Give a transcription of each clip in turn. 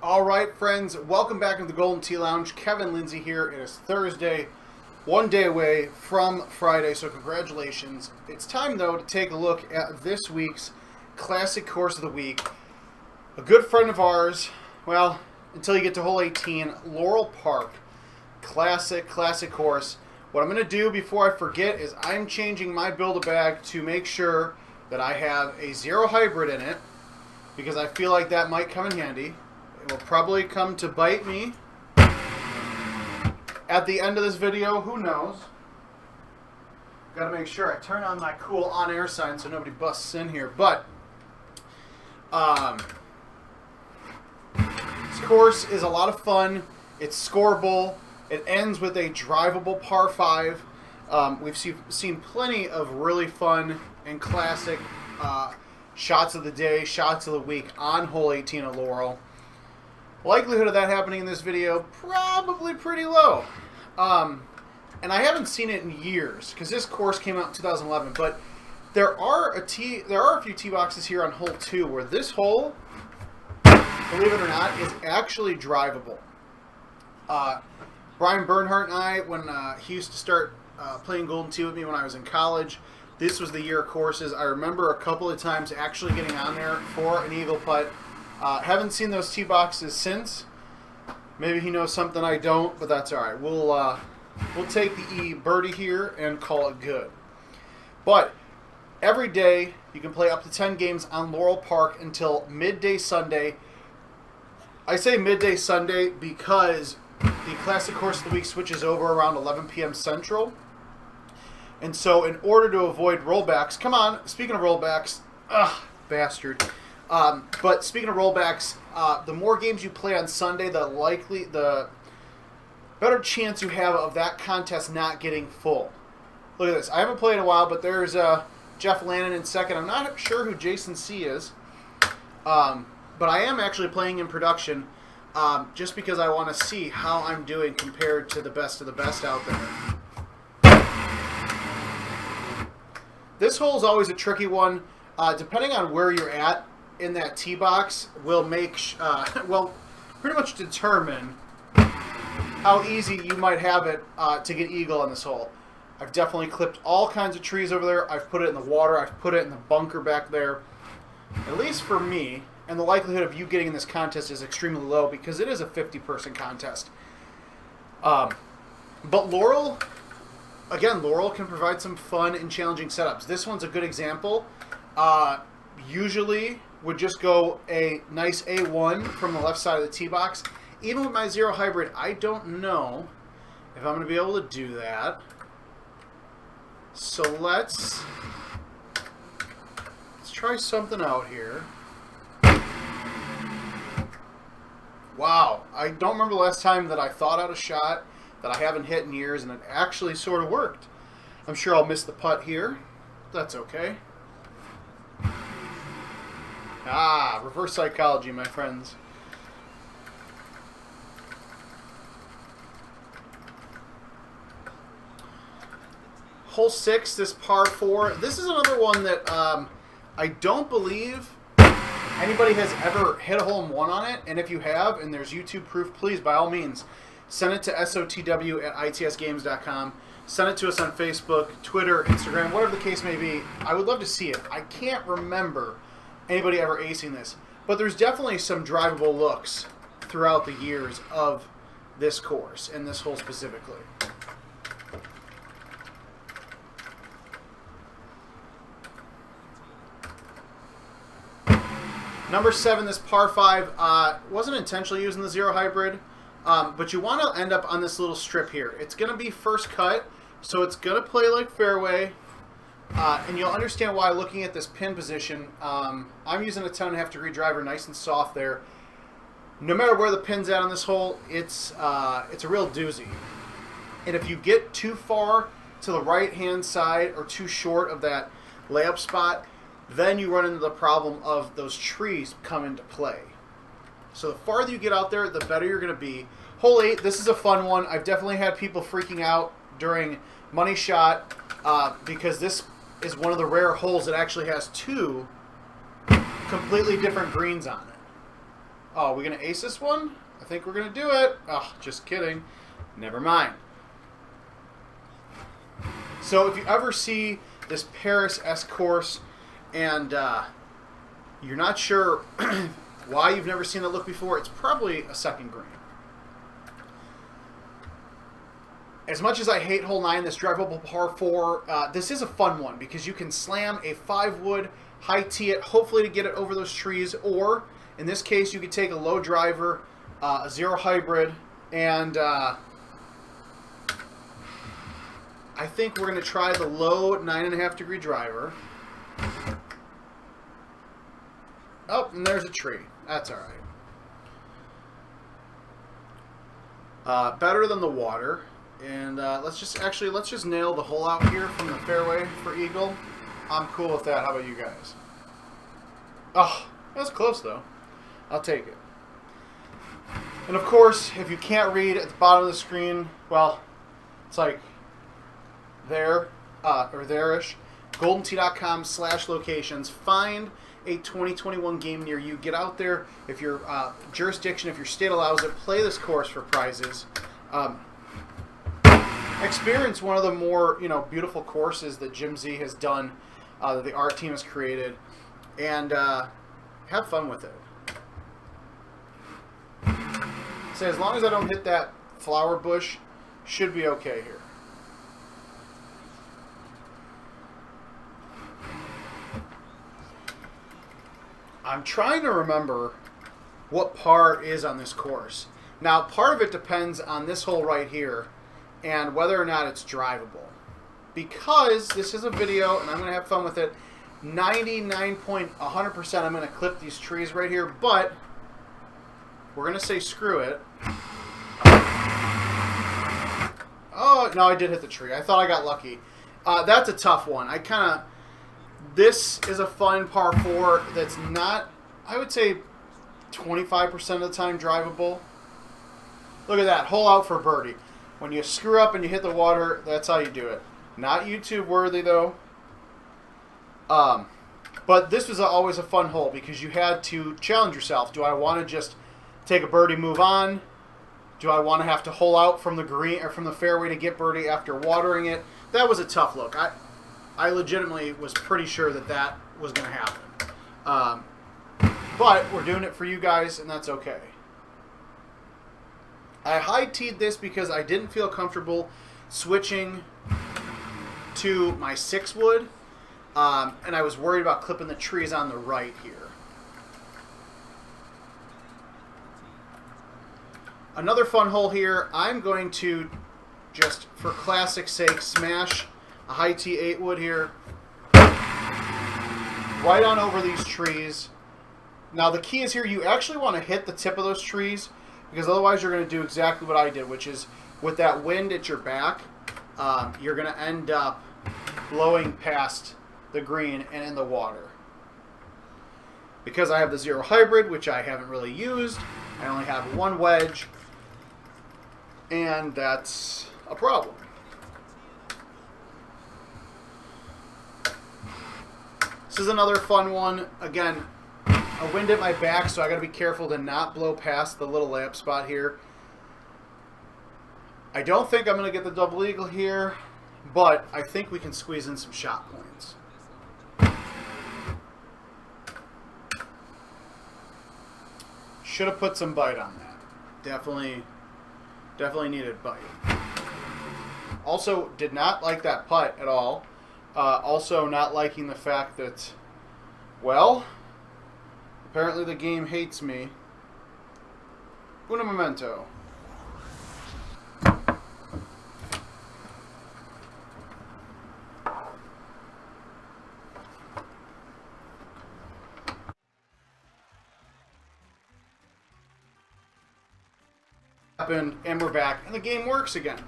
All right, friends, welcome back to the Golden Tea Lounge. Kevin Lindsay here. It is Thursday, one day away from Friday, so congratulations. It's time, though, to take a look at this week's Classic Course of the Week. A good friend of ours, well, until you get to hole 18, Laurel Park. Classic course. What I'm going to do before I forget is I'm changing my Build-A-Bag to make sure that I have a zero hybrid in it, because I feel like that might come in handy. It will probably come to bite me at the end of this video. Who knows? Got to make sure I turn on my cool on-air sign so nobody busts in here. But this course is a lot of fun. It's scoreable. It ends with a drivable par 5. We've seen plenty of really fun and classic shots of the day, shots of the week on hole 18 at Laurel. Likelihood of that happening in this video, probably pretty low. And I haven't seen it in years, because this course came out in 2011, but there are a few tee boxes here on hole 2 where this hole, believe it or not, is actually drivable. Brian Bernhardt and I, when he used to start playing Golden Tee with me when I was in college, this was the year of courses. I remember a couple of times actually getting on there for an eagle putt. Haven't seen those tee boxes since. Maybe he knows something I don't, but that's all right. We'll take the birdie here and call it good. But every day you can play up to 10 games on Laurel Park until midday Sunday. I say midday Sunday because the Classic Course of the Week switches over around 11 p.m. Central. And so in order to avoid rollbacks, come on, speaking of rollbacks, bastard. But speaking of rollbacks, the more games you play on Sunday, the better chance you have of that contest not getting full. Look at this. I haven't played in a while, but there's Jeff Lannon in second. I'm not sure who Jason C. is. But I am actually playing in production just because I want to see how I'm doing compared to the best of the best out there. This hole is always a tricky one. Depending on where you're at in that tee box will make, will pretty much determine how easy you might have it to get eagle on this hole. I've definitely clipped all kinds of trees over there. I've put it in the water. I've put it in the bunker back there. At least for me, and the likelihood of you getting in this contest is extremely low because it is a 50-person contest. But Laurel, again, Laurel can provide some fun and challenging setups. This one's a good example. Usually would just go a nice A1 from the left side of the tee box. Even with my zero hybrid, I don't know if I'm going to be able to do that. So let's try something out here. Wow, I don't remember the last time that I thought out a shot that I haven't hit in years, and it actually sort of worked. I'm sure I'll miss the putt here. That's okay. Reverse psychology, my friends. Hole 6, this par 4. This is another one that I don't believe anybody has ever hit a hole-in-one on it. And if you have, and there's YouTube proof, please, by all means, send it to sotw@itsgames.com. Send it to us on Facebook, Twitter, Instagram, whatever the case may be. I would love to see it. I can't remember anybody ever acing this. But there's definitely some drivable looks throughout the years of this course, and this hole specifically. Number 7, this par 5, wasn't intentionally using the zero hybrid, but you want to end up on this little strip here. It's going to be first cut, so it's going to play like fairway. And you'll understand why looking at this pin position. I'm using a 10.5 degree driver, nice and soft there. No matter where the pin's at on this hole, it's a real doozy. And if you get too far to the right-hand side or too short of that layup spot, then you run into the problem of those trees come into play. So the farther you get out there, the better you're going to be. Hole 8, this is a fun one. I've definitely had people freaking out during money shot because this is one of the rare holes that actually has two completely different greens on it. Oh, are we going to ace this one? I think we're going to do it. Oh, just kidding. Never mind. So if you ever see this Paris-esque course and you're not sure why you've never seen that look before, it's probably a second green. As much as I hate hole 9, this drivable par 4, this is a fun one because you can slam a 5-wood, high tee it, hopefully to get it over those trees, or in this case you could take a low driver, a 0 hybrid, and I think we're going to try the low 9.5 degree driver. Oh, and there's a tree. That's all right. Better than the water. And let's just nail the hole out here from the fairway for eagle. I'm cool with that. How about you guys? Oh, that was close though. I'll take it. And of course, if you can't read at the bottom of the screen, well, it's like there or there-ish. GoldenTee.com/locations. Find a 2021 game near you. Get out there. If your jurisdiction, if your state allows it, play this course for prizes. Experience one of the more beautiful courses that Jim Z has done, that the art team has created, and have fun with it. So as long as I don't hit that flower bush, should be okay here. I'm trying to remember what par is on this course. Now, part of it depends on this hole right here and whether or not it's drivable. Because this is a video and I'm going to have fun with it, 99.100% I'm going to clip these trees right here, but we're going to say screw it. Oh, no, I did hit the tree. I thought I got lucky. That's a tough one. This is a fun par 4 that's not, I would say, 25% of the time drivable. Look at that. Hole out for birdie. When you screw up and you hit the water, that's how you do it. Not YouTube worthy, though. But this was always a fun hole because you had to challenge yourself. Do I want to just take a birdie, move on? Do I want to have to hole out from the green or from the fairway to get birdie after watering it? That was a tough look. I legitimately was pretty sure that was going to happen. But we're doing it for you guys, and that's okay. I high-teed this because I didn't feel comfortable switching to my 6-wood, and I was worried about clipping the trees on the right here. Another fun hole here, I'm going to just, for classic's sake, smash a high tee 8-wood here. Right on over these trees. Now the key is here, you actually want to hit the tip of those trees because otherwise you're going to do exactly what I did, which is with that wind at your back, you're going to end up blowing past the green and in the water. Because I have the 0 hybrid, which I haven't really used, I only have one wedge, and that's a problem. This is another fun one. Again, a wind at my back, so I got to be careful to not blow past the little layup spot here. I don't think I'm going to get the double eagle here, but I think we can squeeze in some shot points. Should have put some bite on that. Definitely needed bite. Also, did not like that putt at all. Also, not liking the fact that, well, apparently the game hates me. Uno momento. And we're back, and the game works again.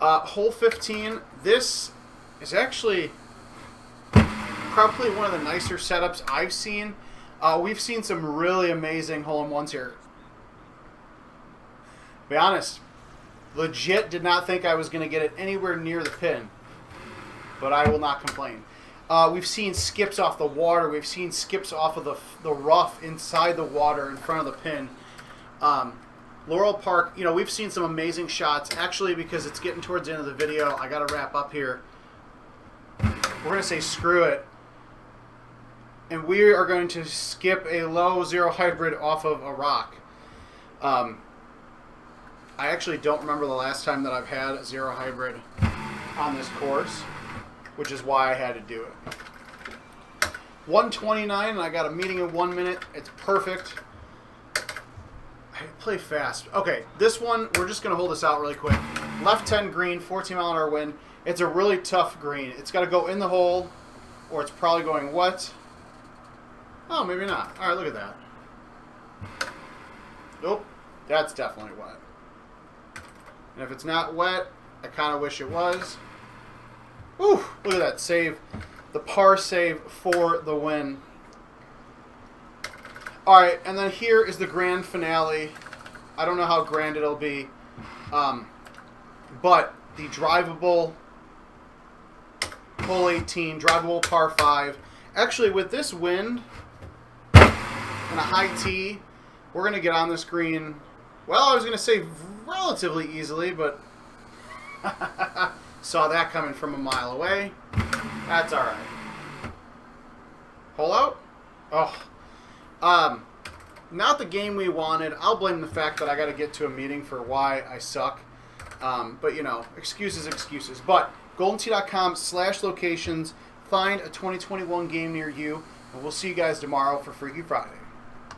Hole 15. This is actually probably one of the nicer setups I've seen. We've seen some really amazing hole-in-ones here. To be honest, legit did not think I was going to get it anywhere near the pin, but I will not complain. We've seen skips off the water. We've seen skips off of the rough inside the water in front of the pin. Laurel Park, we've seen some amazing shots. Actually, because it's getting towards the end of the video, I got to wrap up here. We're going to say screw it. And we are going to skip a low zero hybrid off of a rock. I actually don't remember the last time that I've had a zero hybrid on this course, which is why I had to do it. 129, and I got a meeting in 1 minute. It's perfect. I play fast. Okay, this one, we're just going to hold this out really quick. Left 10 green, 14-mile-an-hour wind. It's a really tough green. It's got to go in the hole, or it's probably going wet. Oh, maybe not. All right, look at that. Nope, that's definitely wet. And if it's not wet, I kind of wish it was. Ooh, look at that save. The par save for the win. All right, and then here is the grand finale. I don't know how grand it'll be, but the drivable hole 18, drivable par 5. Actually, with this wind and a high tee, we're going to get on this green, well, I was going to say relatively easily, but saw that coming from a mile away. That's all right. Hole out? Oh. Not the game we wanted. I'll blame the fact that I got to get to a meeting for why I suck. But, excuses. But goldentee.com/locations. Find a 2021 game near you. And we'll see you guys tomorrow for Freaky Friday.